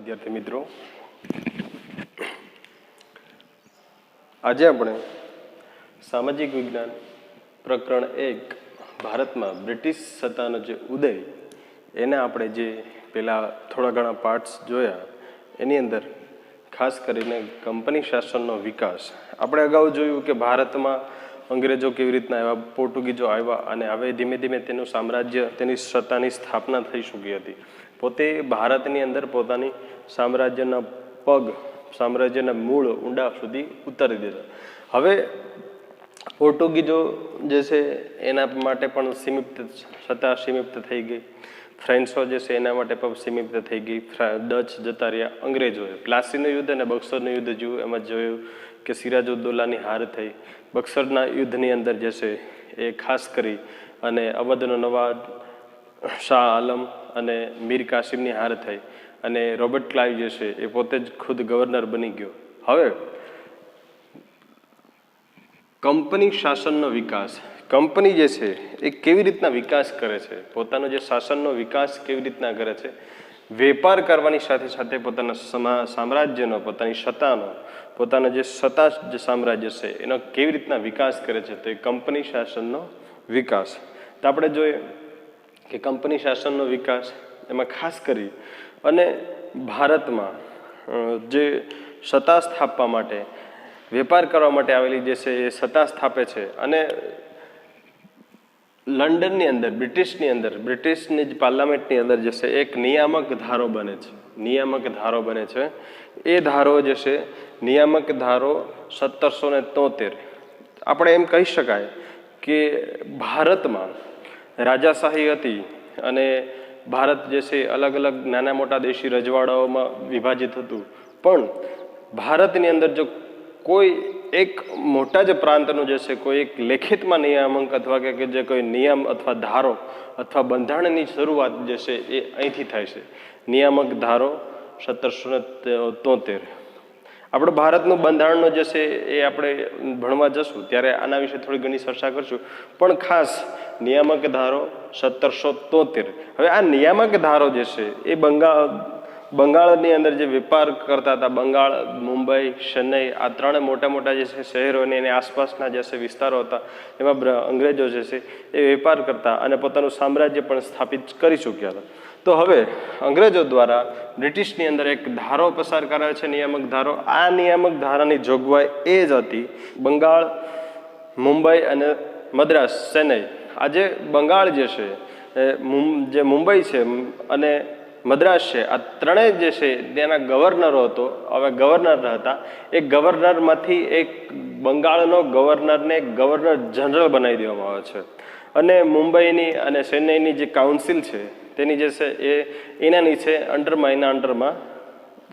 વિદ્યાર્થી મિત્રો, આજે આપણે સામાજિક વિજ્ઞાન પ્રકરણ 1 ભારતમાં બ્રિટિશ સત્તાનો જે ઉદય એને આપણે જે પેલા થોડા ઘણા પાર્ટ્સ જોયા એની અંદર ખાસ કરીને કંપની શાસનનો વિકાસ. આપણે અગાઉ જોયું કે ભારતમાં અંગ્રેજો કેવી રીતના આવ્યા, પોર્ટુગીઝો આવ્યા અને હવે ધીમે ધીમે તેનું સામ્રાજ્ય, તેની સત્તાની સ્થાપના થઈ ચૂકી હતી. પોતે ભારતની અંદર પોતાની સામ્રાજ્યના મૂળ ઊંડા સુધી ઉતારી દીધા. હવે પોર્ટુગીઝો જે છે એના માટે પણ સત્તા સીમિત થઈ ગઈ. ફ્રેન્ચો જે છે એના માટે પણ સીમિત થઈ ગઈ. ડચ જતા રહ્યા. અંગ્રેજોએ પ્લાસીનું યુદ્ધ અને બક્સરનું યુદ્ધ જોયું, એમાં જોયું કે સિરાજુદ્દૌલાની હાર થઈ. બક્સરના યુદ્ધની અંદર જે છે એ ખાસ કરી અને અવધનો નવાબ શાહ આલમ અને મીર કાસિમની હાર થઈ અને રોબર્ટ ક્લાઇવ જે છે એ પોતે જ ખુદ ગવર્નર બની ગયો. હવે કંપની શાસનનો વિકાસ, કંપની જે છે એ કેવી રીતના વિકાસ કરે છે, પોતાનો જે શાસનનો વિકાસ કેવી રીતના કરે છે, વેપાર કરવાની સાથે સાથે પોતાના સામ્રાજ્યનો, પોતાની સત્તાનો, પોતાનો જે સત્તા જે સામ્રાજ્ય છે એનો કેવી રીતના વિકાસ કરે છે, તો એ કંપની શાસનનો વિકાસ. તો આપણે જોઈએ કે કંપની શાસનનો વિકાસ એમાં ખાસ કરી અને ભારતમાં જે સત્તા સ્થાપવા માટે, વેપાર કરવા માટે આવેલી જે છે એ સત્તા સ્થાપે છે અને લંડનની અંદર, બ્રિટિશની જ પાર્લામેન્ટની અંદર જે છે એક નિયામક ધારો બને છે. એ ધારો જે છે નિયામક ધારો 1773. આપણે એમ કહી શકાય કે ભારતમાં રાજાશાહી હતી અને ભારત જે છે અલગ અલગ નાના મોટા દેશી રજવાડાઓમાં વિભાજિત હતું. પણ ભારતની અંદર જો કોઈ એક મોટા જ પ્રાંતનો જે છે કોઈ એક લેખિતમાં નિયામક અથવા કે જે કોઈ નિયમ અથવા ધારો અથવા બંધારણની શરૂઆત જે છે એ અહીંથી થાય છે. નિયામક ધારો 1773. આપણે ભારતનું બંધારણનો જે છે એ આપણે ભણવા જશું ત્યારે આના વિશે થોડી ઘણી ચર્ચા કરશું. પણ ખાસ નિયામક ધારો 1773. હવે આ નિયામક ધારો જે છે એ બંગાળની અંદર જે વેપાર કરતા હતા, બંગાળ, મુંબઈ, ચેન્નઈ, આ ત્રણે મોટા મોટા જે છે શહેરો અને એની આસપાસના જે છે વિસ્તારો હતા, એમાં અંગ્રેજો જે છે એ વેપાર કરતા અને પોતાનું સામ્રાજ્ય પણ સ્થાપિત કરી ચૂક્યા હતા. તો હવે અંગ્રેજો દ્વારા બ્રિટિશની અંદર એક ધારો પસાર કરાયો છે, નિયામક ધારો. આ નિયામક ધારાની જોગવાઈ એ જ હતી બંગાળ, મુંબઈ અને મદ્રાસ, ચેન્નઈ. આજે બંગાળ જે છે, જે મુંબઈ છે અને મદ્રાસ છે, આ ત્રણેય જે છે તેના ગવર્નરો હતા. એ ગવર્નરમાંથી એક બંગાળનો ગવર્નરને ગવર્નર જનરલ બનાવી દેવામાં આવે છે અને મુંબઈની અને ચેન્નઈની જે કાઉન્સિલ છે તેની જે છે એના નીચે અંડરમાં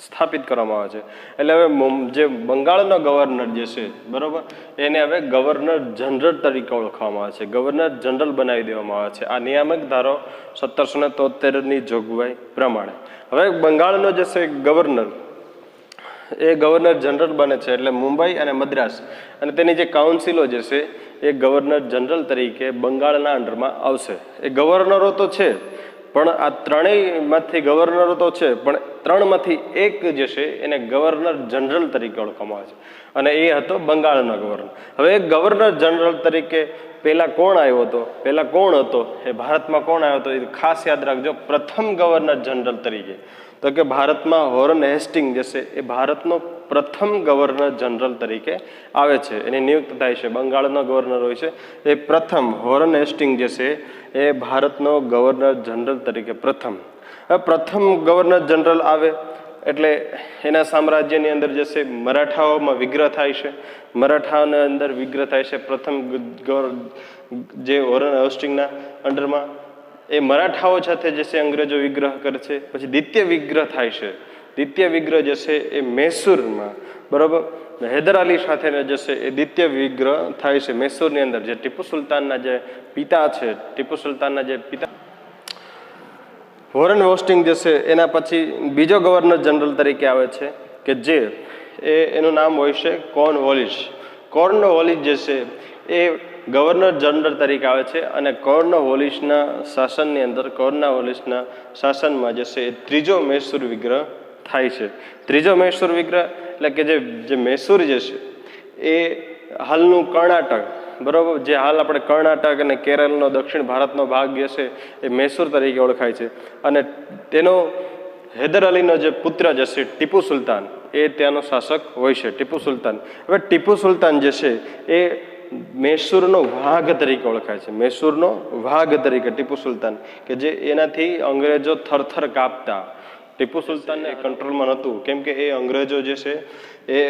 સ્થાપિત કરવામાં આવે છે. એટલે હવે જે બંગાળનો ગવર્નર જે છે, બરોબર, એને હવે ગવર્નર જનરલ તરીકે ઓળખવામાં આવે છે, ગવર્નર જનરલ બનાવી દેવામાં આવે છે આ નિયામક ધારો 1773ની જોગવાઈ પ્રમાણે. હવે બંગાળનો જે છે ગવર્નર, એ ગવર્નર જનરલ બને છે. એટલે મુંબઈ અને મદ્રાસ અને તેની જે કાઉન્સિલો જે છે એ ગવર્નર જનરલ તરીકે બંગાળના અંડરમાં આવશે. એ ગવર્નરો તો છે પણ આ ત્રણેયમાંથી ગવર્નરો તો છે પણ ત્રણમાંથી એક જે છે એને ગવર્નર જનરલ તરીકે ઓળખવામાં આવે છે અને એ હતો બંગાળનો ગવર્નર. હવે ગવર્નર જનરલ તરીકે પહેલા કોણ હતો, એ ભારતમાં કોણ આવ્યો હતો એ ખાસ યાદ રાખજો. પ્રથમ ગવર્નર જનરલ તરીકે તો કે ભારતમાં વોરન હેસ્ટિંગ જે છે એ ભારતનો પ્રથમ ગવર્નર જનરલ તરીકે આવે છે, એની નિયુક્ત થાય છે. બંગાળનો ગવર્નર હોય છે એ પ્રથમ, વોરન હેસ્ટિંગ જે છે એ ભારતનો ગવર્નર જનરલ તરીકે પ્રથમ ગવર્નર જનરલ આવે એટલે એના સામ્રાજ્યની અંદર જે છે મરાઠાઓમાં વિગ્રહ થાય છે. મરાઠાઓના અંદર વિગ્રહ થાય છે પ્રથમ જે વોરન હેસ્ટિંગના અંડરમાં. એ મરાઠાઓ સાથે જે છે અંગ્રેજો વિગ્રહ કરે છે. પછી દ્વિતીય વિગ્રહ થાય છે. દ્વિતીય વિગ્રહ જે છે એ મૈસૂરમાં, બરાબર, હૈદર અલી સાથે જે છે એ દ્વિતીય વિગ્રહ થાય છે મૈસૂરની અંદર. જે ટીપુ સુલતાનના જે પિતા વોરન હેસ્ટિંગ જે છે એના પછી બીજો ગવર્નર જનરલ તરીકે આવે છે કે જે એનું નામ હોય છે કોર્નવોલિસ. કોર્નવોલિસ જે છે એ ગવર્નર જનરલ તરીકે આવે છે અને કોર્નવોલિસના શાસનની અંદર, કોર્નવોલિસના શાસનમાં જે છે એ ત્રીજો મૈસૂર વિગ્રહ થાય છે. ત્રીજો મૈસૂર વિગ્રહ એટલે કે જે મૈસૂર જે છે એ હાલનું કર્ણાટક, બરાબર, જે હાલ આપણે કર્ણાટક અને કેરળનો દક્ષિણ ભારતનો ભાગ જે છે એ મૈસૂર તરીકે ઓળખાય છે. અને તેનો હૈદર અલીનો જે પુત્ર જે છે ટીપુ સુલતાન એ ત્યાંનો શાસક હોય છે, ટીપુ સુલતાન. હવે ટીપુ સુલતાન જે છે એ મૈસૂરનો વાઘ તરીકે ઓળખાય છે, મૈસૂરનો વાઘ તરીકે ટીપુ સુલતાન, કે જે એનાથી અંગ્રેજો થરથર કાપતા. ટીપુ સુલતાનને કંટ્રોલમાં નહોતું, કેમ કે એ અંગ્રેજો જે છે એ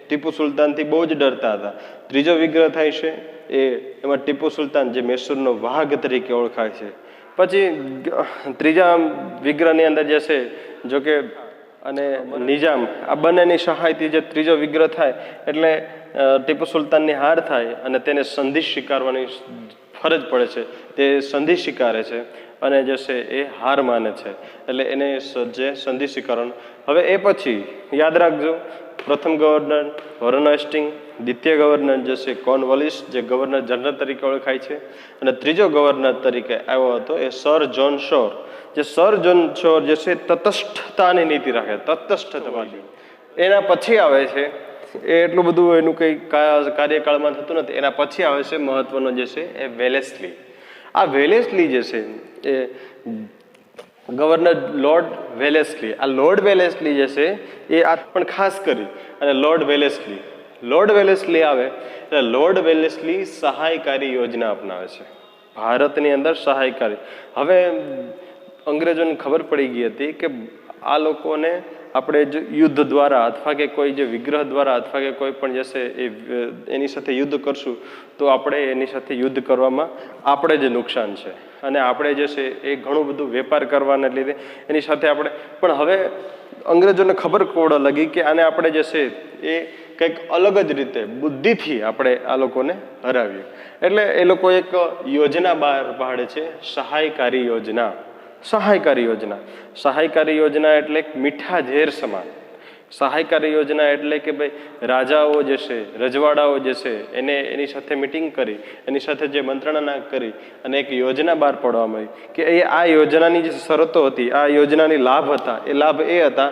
ટીપુ સુલતાનથી બહુ જ ડરતા હતા. ત્રીજો વિગ્રહ થાય છે એમાં ટીપુ સુલતાન જે મૈસૂરનો વાઘ તરીકે ઓળખાય છે. પછી ત્રીજા વિગ્રહની અંદર જે છે જો કે અને નિજામ આ બંનેની સહાયથી જે ત્રીજો વિગ્રહ થાય એટલે ટીપુ સુલતાનની હાર થાય અને તેને સંધિ સ્વીકારવાની ફરજ પડે છે. તે સંધિ સ્વીકારે છે અને જે છે એ હાર માને છે, એટલે એને જે સંધિ સ્વીકારવાનું. હવે એ પછી યાદ રાખજો, પ્રથમ ગવર્નર વોરન હેસ્ટિંગ, દ્વિતીય ગવર્નર જે છે કોર્નવાલિસ જે ગવર્નર જનરલ તરીકે ઓળખાય છે, અને ત્રીજો ગવર્નર તરીકે આવ્યો હતો એ સર જોન શોર. જે સર જોન શોર જે છે તટસ્થતાની નીતિ રાખે, તટસ્થતાવાદી. એના પછી આવે છે એ એટલું બધું એનું કંઈ કાર્યકાળમાં થતું નથી. એના પછી આવે છે મહત્વનો જે છે એ વેલેસ્લી. આ વેલેસ્લી જે છે એ ગવર્નર લોર્ડ વેલેસ્લી. આ લોર્ડ વેલેસ્લી જે છે એ આ પણ ખાસ કરી અને લોર્ડ વેલેસ્લી આવે એટલે લોર્ડ વેલેસ્લી સહાયકારી યોજના અપનાવે છે ભારતની અંદર, સહાયકારી. હવે અંગ્રેજોને ખબર પડી ગઈ હતી કે આ લોકોને આપણે જો યુદ્ધ દ્વારા અથવા કે કોઈ જે વિગ્રહ દ્વારા અથવા કે કોઈ પણ જશે એની સાથે યુદ્ધ કરશું તો આપણે એની સાથે યુદ્ધ કરવામાં આપણે જ નુકસાન છે, અને આપણે જે છે એ ઘણું બધું વેપાર કરવાને લીધે એની સાથે આપણે. પણ હવે અંગ્રેજોને ખબર પડવા લાગી કે આને આપણે જે છે એ કંઈક અલગ જ રીતે બુદ્ધિથી આપણે આ લોકોને હરાવીએ. એટલે એ લોકો એક યોજના બહાર પાડે છે, સહાયકારી યોજના. સહાયકારી યોજના એટલે મીઠા ઝેર સમાન. સહાયકારી યોજના એટલે કે ભાઈ રાજાઓ જે છે, રજવાડાઓ જે છે એને એની સાથે મિટિંગ કરી, એની સાથે જે મંત્રણા કરી અને એક યોજના બહાર પાડવામાં આવી કે આ યોજનાની જે શરતો હતી, આ યોજનાની લાભ હતા, એ લાભ એ હતા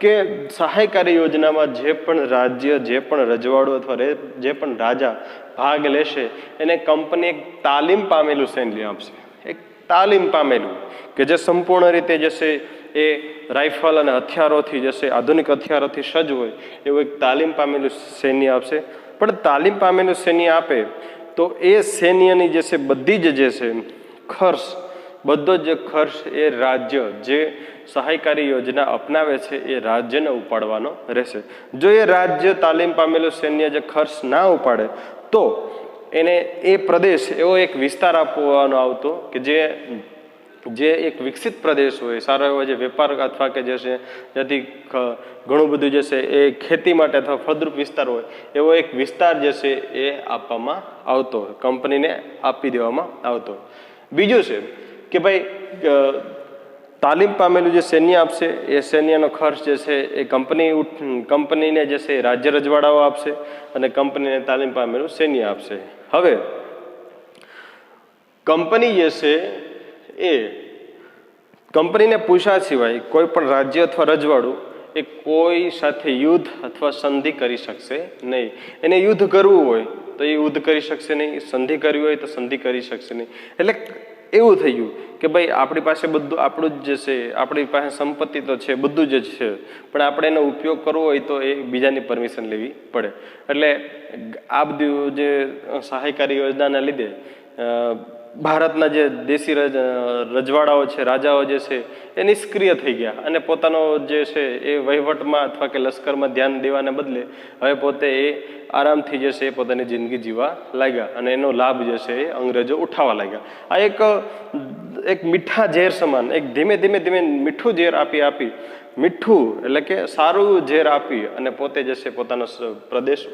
કે સહાયકારી યોજનામાં જે પણ રાજ્ય, જે પણ રજવાડો અથવા જે પણ રાજા ભાગ લેશે એને કંપની એક તાલીમ પામેલું સૈન્ય આપશે. એક તાલીમ પામેલું કે જે સંપૂર્ણ રીતે જે છે એ રાઇફલ અને હથિયારોથી જે છે આધુનિક હથિયારોથી સજ્જ હોય એવું એક તાલીમ પામેલું સૈન્ય આપશે. પણ તાલીમ પામેલું સૈન્ય આપે તો એ સૈન્યની જે છે બધી જ જે છે ખર્ચ, બધો જ ખર્ચ એ રાજ્ય જે સહાયકારી યોજના અપનાવે છે એ રાજ્યને ઉપાડવાનો રહેશે. જો એ રાજ્ય તાલીમ પામેલું સૈન્ય જે ખર્ચ ના ઉપાડે તો એને એ પ્રદેશ એવો એક વિસ્તાર આપવાનો આવતો કે જે એક વિકસિત પ્રદેશ હોય, સારો એવો જે વેપાર અથવા કે જે છે જેથી ઘણું બધું જે છે એ ખેતી માટે અથવા ફળદ્રુપ વિસ્તાર હોય એવો એક વિસ્તાર જે છે એ આપવામાં આવતો, કંપનીને આપી દેવામાં આવતો. બીજું છે કે ભાઈ તાલીમ પામેલું જે સૈન્ય આપશે એ સૈન્યનો ખર્ચ જે છે એ કંપનીને જે છે રાજ્ય રજવાડાઓ આપશે અને કંપનીને તાલીમ પામેલું સૈન્ય આપશે. હવે કંપની જે છે એ કંપનીને પૂછ્યા સિવાય કોઈ પણ રાજ્ય અથવા રજવાડું એ કોઈ સાથે યુદ્ધ અથવા સંધિ કરી શકશે નહીં. એને યુદ્ધ કરવું હોય તો એ યુદ્ધ કરી શકશે નહીં, સંધિ કરવી હોય તો સંધિ કરી શકશે નહીં. એટલે એવું થઈ ગયું કે ભાઈ આપણી પાસે બધું આપણું જ જે છે, આપણી પાસે સંપત્તિ તો છે, બધું જ છે, પણ આપણે એનો ઉપયોગ કરવો હોય તો એ બીજાની પરમિશન લેવી પડે. એટલે આ બધું જે સહાયકારી યોજનાના લીધે ભારતના જે દેશી રજવાડાઓ છે, રાજાઓ જે છે એ નિષ્ક્રિય થઈ ગયા અને પોતાનો જે છે એ વહીવટમાં અથવા કે લશ્કરમાં ધ્યાન દેવાને બદલે હવે પોતે એ આરામથી જે છે એ પોતાની જિંદગી જીવવા લાગ્યા અને એનો લાભ જે છે એ અંગ્રેજો ઉઠાવવા લાગ્યા. આ એક મીઠા ઝેર સમાન, એક ધીમે ધીમે મીઠું ઝેર આપી મીઠું એટલે કે સારું ઝેર આપી અને પોતે જે છે પોતાનો પ્રદેશ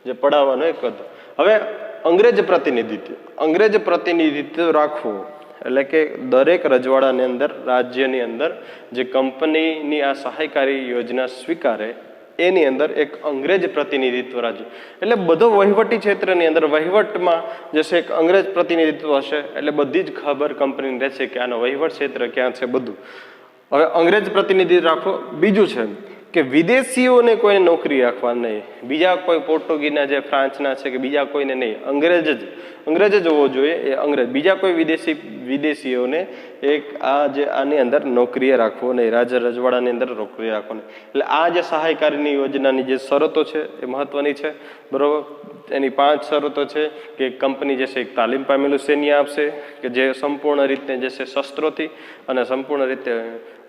જે પડાવવાનો એક હતો. હવે અંગ્રેજ પ્રતિનિધિત્વ રાખવું એટલે કે દરેક રજવાડાની અંદર, રાજ્યની અંદર જે કંપનીની આ સહાયકારી યોજના સ્વીકારે એની અંદર એક અંગ્રેજ પ્રતિનિધિત્વ રાજ્ય એટલે બધો વહીવટી ક્ષેત્રની અંદર વહીવટમાં જે છે એક અંગ્રેજ પ્રતિનિધિત્વ હશે એટલે બધી જ ખબર કંપનીને રહેશે કે આનો વહીવટ ક્ષેત્ર ક્યાં છે બધું. હવે અંગ્રેજ પ્રતિનિધિ રાખો. બીજું છે કે વિદેશીઓને કોઈને નોકરી રાખવા નહીં, બીજા કોઈ પોર્ટુગીઝના જે ફ્રાન્સના છે કે બીજા કોઈને નહીં, અંગ્રેજ જ હોવો જોઈએ એ અંગ્રેજ. બીજા કોઈ વિદેશીઓને આની અંદર નોકરીએ રાખવો નહીં, રાજા રજવાડાની અંદર નોકરી રાખવો નહીં. એટલે આ જે સહાયકારીની યોજનાની જે શરતો છે એ મહત્વની છે, બરોબર. એની 5 શરતો છે કે કંપની જે છે એક તાલીમ પામેલું સૈન્ય આપશે કે જે સંપૂર્ણ રીતે જે છે શસ્ત્રોથી અને સંપૂર્ણ રીતે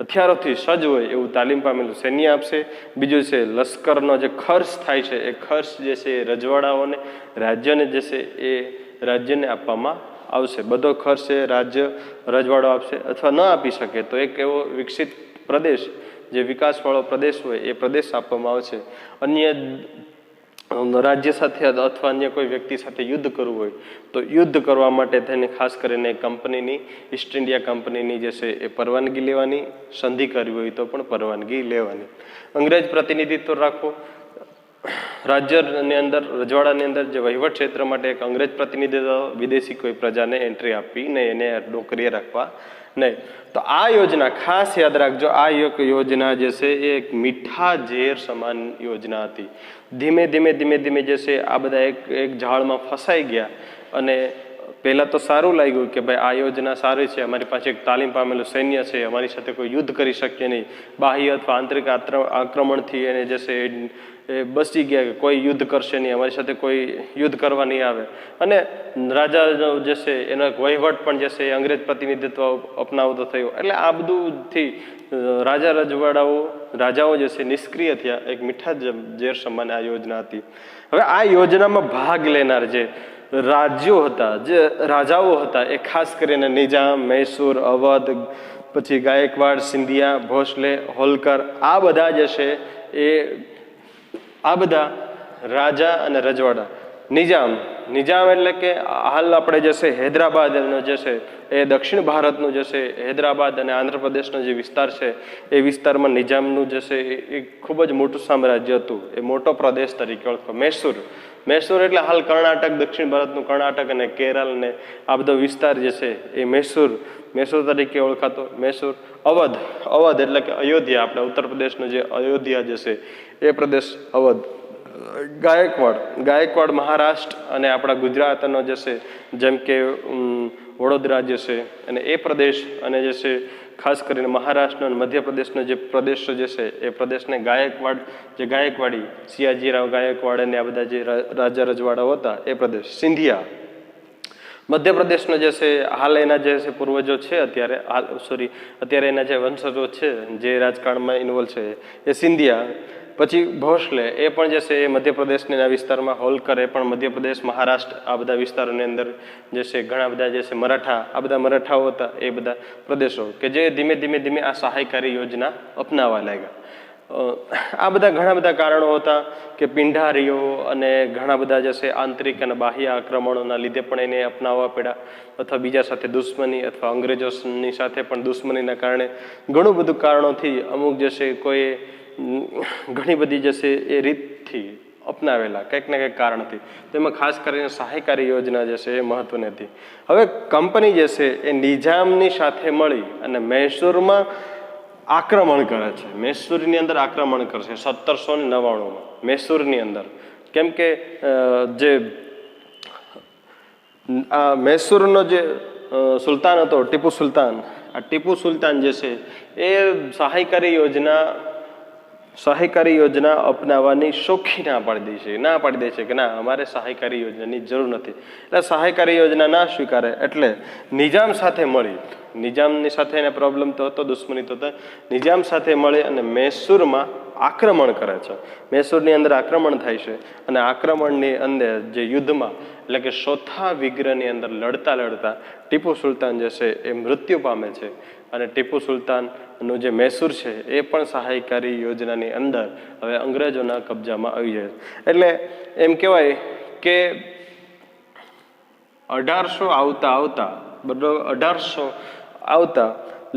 હથિયારોથી સજ્જ હોય એવું તાલીમ પામેલું સૈન્ય આપશે. બીજું છે લશ્કરનો જે ખર્ચ થાય છે એ ખર્ચ જે છે એ રજવાડાઓને, રાજ્યને જે છે એ રાજ્યને આપવામાં આવશે. બધો ખર્ચ છે રાજ્ય રજવાડો આપશે, અથવા ન આપી શકે તો એક એવો વિકસિત પ્રદેશ, જે વિકાસવાળો પ્રદેશ હોય એ પ્રદેશ આપવામાં આવશે. અન્ય રાજ્ય સાથે અથવા અન્ય કોઈ વ્યક્તિ સાથે યુદ્ધ કરવું હોય તો યુદ્ધ કરવા માટે થઈને ખાસ કરીને કંપનીની, ઈસ્ટ ઇન્ડિયા કંપનીની જે છે એ પરવાનગી લેવાની, સંધિ કરવી હોય તો પણ પરવાનગી લેવાની. અંગ્રેજ પ્રતિનિધિત્વ રાખો. રાજ્યની અંદર, રજવાડાની અંદર જે વહીવટ ક્ષેત્ર માટે એક અંગ્રેજ પ્રતિનિધિત્વ, વિદેશી કોઈ પ્રજાને એન્ટ્રી આપવી નહીં, એને નોકરીએ રાખવા નહીં. તો આ યોજના ખાસ યાદ રાખજો, આ યોજના જે છે એ એક મીઠા ઝેર સમાન યોજના હતી. ધીમે ધીમે જે છે આ બધા એક ઝાડમાં ફસાઈ ગયા. અને પહેલાં તો સારું લાગ્યું કે ભાઈ આ યોજના સારી છે, અમારી પાસે એક તાલીમ પામેલું સૈન્ય છે, અમારી સાથે કોઈ યુદ્ધ કરી શકીએ નહીં, બાહ્ય અથવા આંતરિક આક્રમણથી એને જે છે એ બચી ગયા કે કોઈ યુદ્ધ કરશે નહીં, અમારી સાથે કોઈ યુદ્ધ કરવા નહીં આવે. અને રાજા જે છે એનો એક વહીવટ પણ જે છે એ અંગ્રેજ પ્રતિનિધિત્વ અપનાવતો થયો. એટલે આ બધુંથી રાજાઓ જે છે નિષ્ક્રિય થયા. એક મીઠા ઝેર સમાન આ યોજના હતી. હવે આ યોજનામાં ભાગ લેનાર જે રાજ્યો હતા, જે રાજાઓ હતા, એ ખાસ કરીને નિજામ, મૈસૂર, અવધ, પછી ગાયકવાડ, સિંધિયા, ભોસલે, હોલકર, આ બધા જે છે એ આ બધા રાજા અને રજવાડા. નિજામ એટલે કે હાલ આપણે જે છે હૈદરાબાદનો જે છે એ દક્ષિણ ભારતનું જે છે હૈદરાબાદ અને આંધ્રપ્રદેશનો જે વિસ્તાર છે એ વિસ્તારમાં નિજામનું જે છે એ ખૂબ જ મોટું સામ્રાજ્ય હતું. એ મોટો પ્રદેશ તરીકે ઓળખો. મૈસૂર એટલે હાલ કર્ણાટક, દક્ષિણ ભારતનું કર્ણાટક અને કેરળ ને આ બધો વિસ્તાર જે છે એ મૈસૂર તરીકે ઓળખાતો. મૈસૂર. અવધ એટલે કે અયોધ્યા, આપણે ઉત્તર પ્રદેશનો જે અયોધ્યા જે છે એ પ્રદેશ અવધ. ગાયકવાડ મહારાષ્ટ્ર અને આપણા ગુજરાતનો જે છે જેમ કે વડોદરા જે છે અને એ પ્રદેશ, અને જે છે ખાસ કરીને મહારાષ્ટ્ર અને મધ્યપ્રદેશનો જે પ્રદેશો જે છે એ પ્રદેશને ગાયકવાડી, સિયાજીરાવ ગાયકવાડ અને આ બધા જે રાજા રજવાડાઓ હતા એ પ્રદેશ. સિંધિયા. મધ્યપ્રદેશનો જે છે હાલ એના જે છે પૂર્વજો છે અત્યારે એના જે વંશજો છે જે રાજકારણમાં ઇન્વોલ્વ છે એ સિંધિયા. પછી ભોસલે, એ પણ જે છે એ મધ્યપ્રદેશના વિસ્તારમાં. હોલકર, એ પણ મધ્યપ્રદેશ, મહારાષ્ટ્ર, આ બધા વિસ્તારોની અંદર જે છે ઘણા બધા જે છે મરાઠા, આ બધા મરાઠાઓ હતા. એ બધા પ્રદેશો કે જે ધીમે આ સહાયકારી યોજના અપનાવવા લાગ્યા. આ બધા ઘણા બધા કારણો હતા કે પિંઢારીઓ અને ઘણા બધા જે છે આંતરિક અને બાહ્ય આક્રમણોના લીધે પણ એને અપનાવવા પડ્યા, અથવા બીજા સાથે દુશ્મની, અથવા અંગ્રેજોની સાથે પણ દુશ્મનીના કારણે, ઘણું બધું કારણોથી અમુક જે છે કોઈ ઘણી બધી જે છે એ રીતથી અપનાવેલા કંઈક ને કંઈક કારણથી. તેમાં ખાસ કરીને સહાયકારી યોજના જે છે એ મહત્વની હતી. હવે કંપની જે છે એ નિજામની સાથે મળી અને મૈસૂરમાં આક્રમણ કરે છે. મૈસૂરની અંદર આક્રમણ કરશે 1799માં મૈસૂરની અંદર. કેમ કે જે આ મૈસૂરનો જે સુલતાન હતો ટીપુ સુલતાન, આ ટીપુ સુલતાન જે છે એ સહાયકારી યોજના અપનાવવાની શોખી ના પાડી દે છે કે ના, અમારે સહાયકારી યોજનાની જરૂર નથી. એટલે સહાયકારી યોજના ના સ્વીકારે એટલે નિજામ સાથે મળી, નિજામની સાથે એને પ્રોબ્લેમ તો હતો, દુશ્મની તો હતો. નિજામ સાથે મળી અને મૈસૂરમાં આક્રમણ કરે છે. મૈસૂરની અંદર આક્રમણ થાય છે અને આક્રમણની અંદર જે યુદ્ધમાં એટલે કે ચોથા વિગ્રહની અંદર લડતા ટીપુ સુલતાન જે છે એ મૃત્યુ પામે છે. અને ટીપુ સુલતાનનું જે મૈસૂર છે એ પણ સહાયકારી યોજનાની અંદર હવે અંગ્રેજોના કબજામાં આવી જાય. એટલે એમ કહેવાય કે 1800 આવતા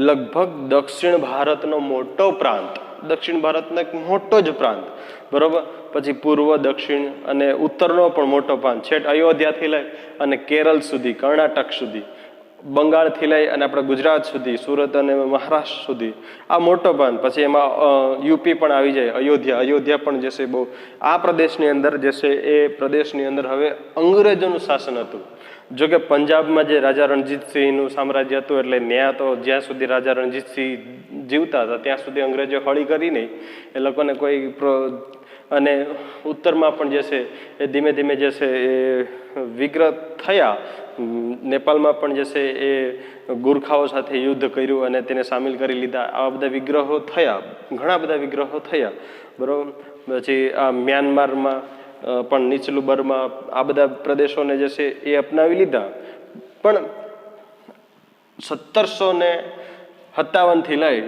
લગભગ દક્ષિણ ભારતનો મોટો પ્રાંત, દક્ષિણ ભારતનો એક મોટો જ પ્રાંત, બરોબર. પછી પૂર્વ, દક્ષિણ અને ઉત્તરનો પણ મોટો પ્રાંત, છેટ અયોધ્યાથી લઈ અને કેરળ સુધી, કર્ણાટક સુધી બંગાળથી લઈ અને આપણે ગુજરાત સુધી, સુરત અને મહારાષ્ટ્ર સુધી આ મોટો ભાગ, પછી એમાં યુપી પણ આવી જાય, અયોધ્યા પણ જે છે બહુ આ પ્રદેશની અંદર જે છે એ પ્રદેશની અંદર હવે અંગ્રેજોનું શાસન હતું. જોકે પંજાબમાં જે રાજા રણજીતસિંહનું સામ્રાજ્ય હતું એટલે ત્યાં તો જ્યાં સુધી રાજા રણજીતસિંહ જીવતા હતા ત્યાં સુધી અંગ્રેજો હળી કરી નહીં, એ લોકોને કોઈ અને ઉત્તરમાં પણ જે છે એ ધીમે ધીમે જે છે એ વિગ્રહ થયા. નેપાળમાં પણ જે છે એ ગુરખાઓ સાથે યુદ્ધ કર્યું અને તેને સામેલ કરી લીધા. આવા બધા વિગ્રહો થયા, ઘણા બધા વિગ્રહો થયા, બરાબર. પછી આ મ્યાનમારમાં પણ નીચલું બર્મા, આ બધા પ્રદેશોને જે છે એ અપનાવી લીધા. પણ 1757થી લઈ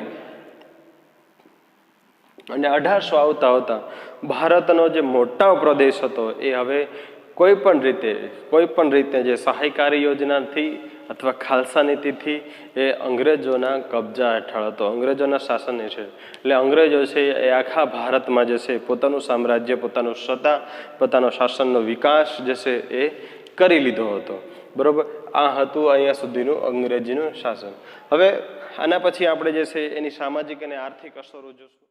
અને 1800 આવતા ભારતનો જે મોટા પ્રદેશ હતો એ હવે કોઈ પણ રીતે જે સહાયકારી યોજનાથી અથવા ખાલસા નીતિથી એ અંગ્રેજોના કબજા હેઠળ હતો, અંગ્રેજોના શાસન છે. એટલે અંગ્રેજો છે એ આખા ભારતમાં જે છે પોતાનું સામ્રાજ્ય, પોતાનું સત્તા, પોતાનો શાસનનો વિકાસ જે છે એ કરી લીધો હતો, બરોબર. આ હતું અહીંયા સુધીનું અંગ્રેજીનું શાસન. હવે આના પછી આપણે જે છે એની સામાજિક અને આર્થિક અસરો જોશું.